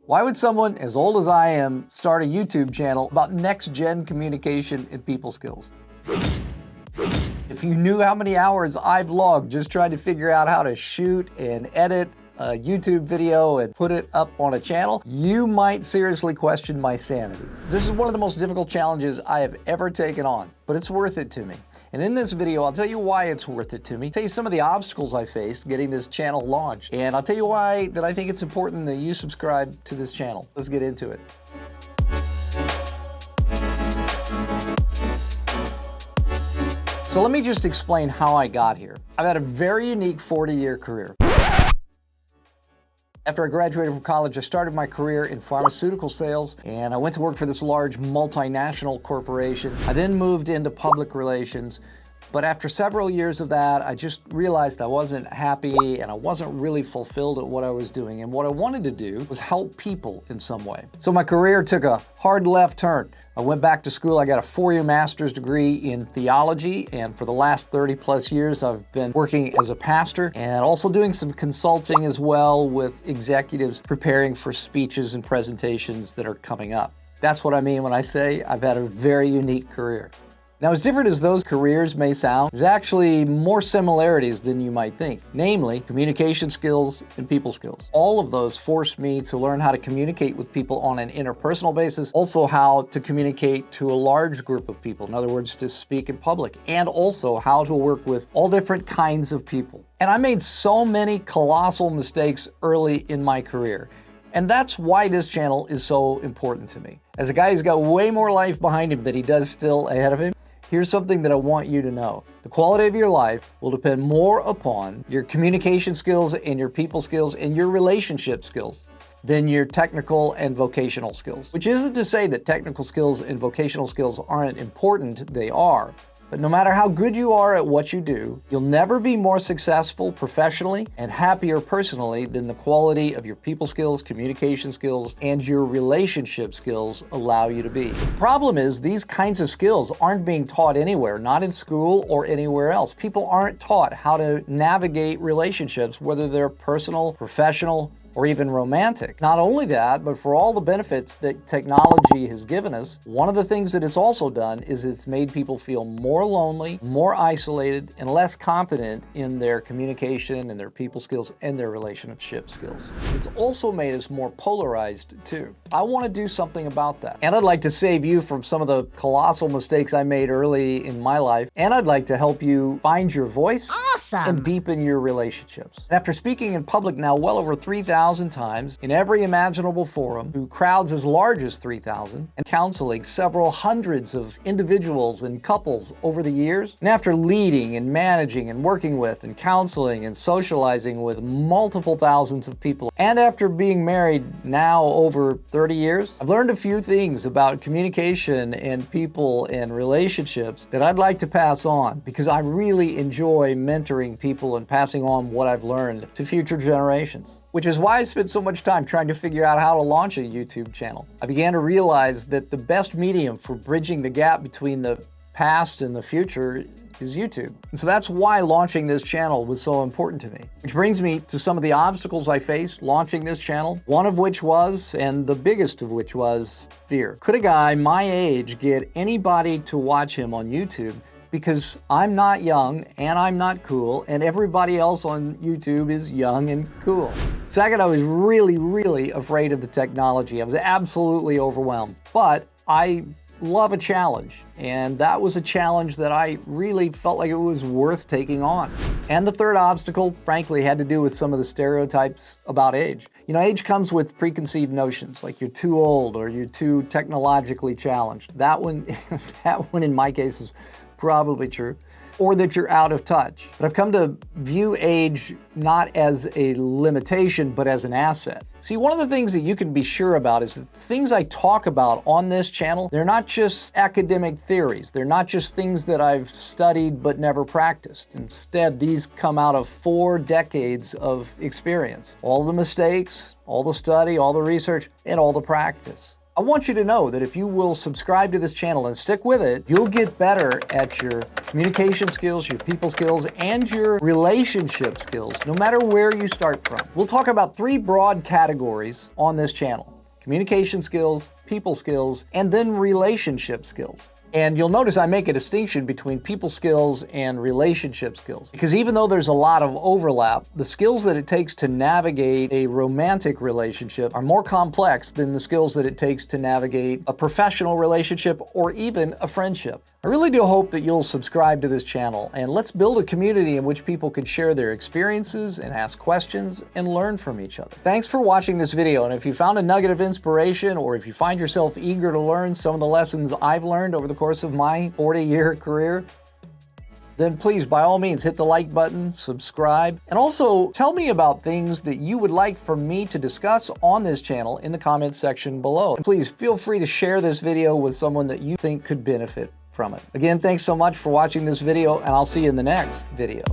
Why would someone as old as I am start a YouTube channel about next-gen communication and people skills? If you knew how many hours I've logged just trying to figure out how to shoot and edit a YouTube video and put it up on a channel, you might seriously question my sanity. This is one of the most difficult challenges I have ever taken on, but it's worth it to me. And in this video, I'll tell you why it's worth it to me, tell you some of the obstacles I faced getting this channel launched, and I'll tell you why that I think it's important that you subscribe to this channel. Let's get into it. So let me just explain how I got here. I've had a very unique 40-year career. After I graduated from college, I started my career in pharmaceutical sales, and I went to work for this large multinational corporation. I then moved into public relations, but after several years of that, I just realized I wasn't happy and I wasn't really fulfilled at what I was doing. And what I wanted to do was help people in some way. So my career took a hard left turn. I went back to school. I got a 4-year master's degree in theology, and for the last 30+ years, I've been working as a pastor and also doing some consulting as well with executives preparing for speeches and presentations that are coming up. That's what I mean when I say I've had a very unique career. Now, as different as those careers may sound, there's actually more similarities than you might think, namely communication skills and people skills. All of those forced me to learn how to communicate with people on an interpersonal basis, also how to communicate to a large group of people, in other words, to speak in public, and also how to work with all different kinds of people. And I made so many colossal mistakes early in my career. And that's why this channel is so important to me. As a guy who's got way more life behind him than he does still ahead of him, here's something that I want you to know. The quality of your life will depend more upon your communication skills and your people skills and your relationship skills than your technical and vocational skills. Which isn't to say that technical skills and vocational skills aren't important, they are. But no matter how good you are at what you do, you'll never be more successful professionally and happier personally than the quality of your people skills, communication skills, and your relationship skills allow you to be. The problem is these kinds of skills aren't being taught anywhere, not in school or anywhere else. People aren't taught how to navigate relationships, whether they're personal, professional, or even romantic. Not only that, but for all the benefits that technology has given us, one of the things that it's also done is it's made people feel more lonely, more isolated, and less confident in their communication and their people skills and their relationship skills. It's also made us more polarized too. I want to do something about that. And I'd like to save you from some of the colossal mistakes I made early in my life. And I'd like to help you find your voice and deepen your relationships. And after speaking in public now well over 3,000 times in every imaginable forum, to crowds as large as 3,000, and counseling several hundreds of individuals and couples over the years, and after leading and managing and working with and counseling and socializing with multiple thousands of people, and after being married now over 30 years, I've learned a few things about communication and people and relationships that I'd like to pass on, because I really enjoy mentoring people and passing on what I've learned to future generations. Which is why I spent so much time trying to figure out how to launch a YouTube channel. I began to realize that the best medium for bridging the gap between the past and the future is YouTube. And so that's why launching this channel was so important to me. Which brings me to some of the obstacles I faced launching this channel, one of which was, and the biggest of which was, fear. Could a guy my age get anybody to watch him on YouTube? Because I'm not young and I'm not cool and everybody else on YouTube is young and cool. Second, I was really afraid of the technology. I was absolutely overwhelmed, but I love a challenge, and that was a challenge that I really felt like it was worth taking on. And the third obstacle, frankly, had to do with some of the stereotypes about age. You know, age comes with preconceived notions, like you're too old or you're too technologically challenged. That one in my case is probably true, or that you're out of touch. But I've come to view age not as a limitation, but as an asset. See, one of the things that you can be sure about is that the things I talk about on this channel, they're not just academic theories. They're not just things that I've studied but never practiced. Instead, these come out of 4 decades of experience. All the mistakes, all the study, all the research, and all the practice. I want you to know that if you will subscribe to this channel and stick with it, you'll get better at your communication skills, your people skills, and your relationship skills, no matter where you start from. We'll talk about 3 broad categories on this channel. communication skills, people skills, and then relationship skills. And you'll notice I make a distinction between people skills and relationship skills. Because even though there's a lot of overlap, the skills that it takes to navigate a romantic relationship are more complex than the skills that it takes to navigate a professional relationship or even a friendship. I really do hope that you'll subscribe to this channel, and let's build a community in which people can share their experiences and ask questions and learn from each other. Thanks for watching this video, and if you found a nugget of inspiration, or if you find yourself eager to learn some of the lessons I've learned over the course of my 40-year career, then please, by all means, hit the like button, subscribe, and also tell me about things that you would like for me to discuss on this channel in the comments section below. And please feel free to share this video with someone that you think could benefit from it. Again, thanks so much for watching this video, and I'll see you in the next video.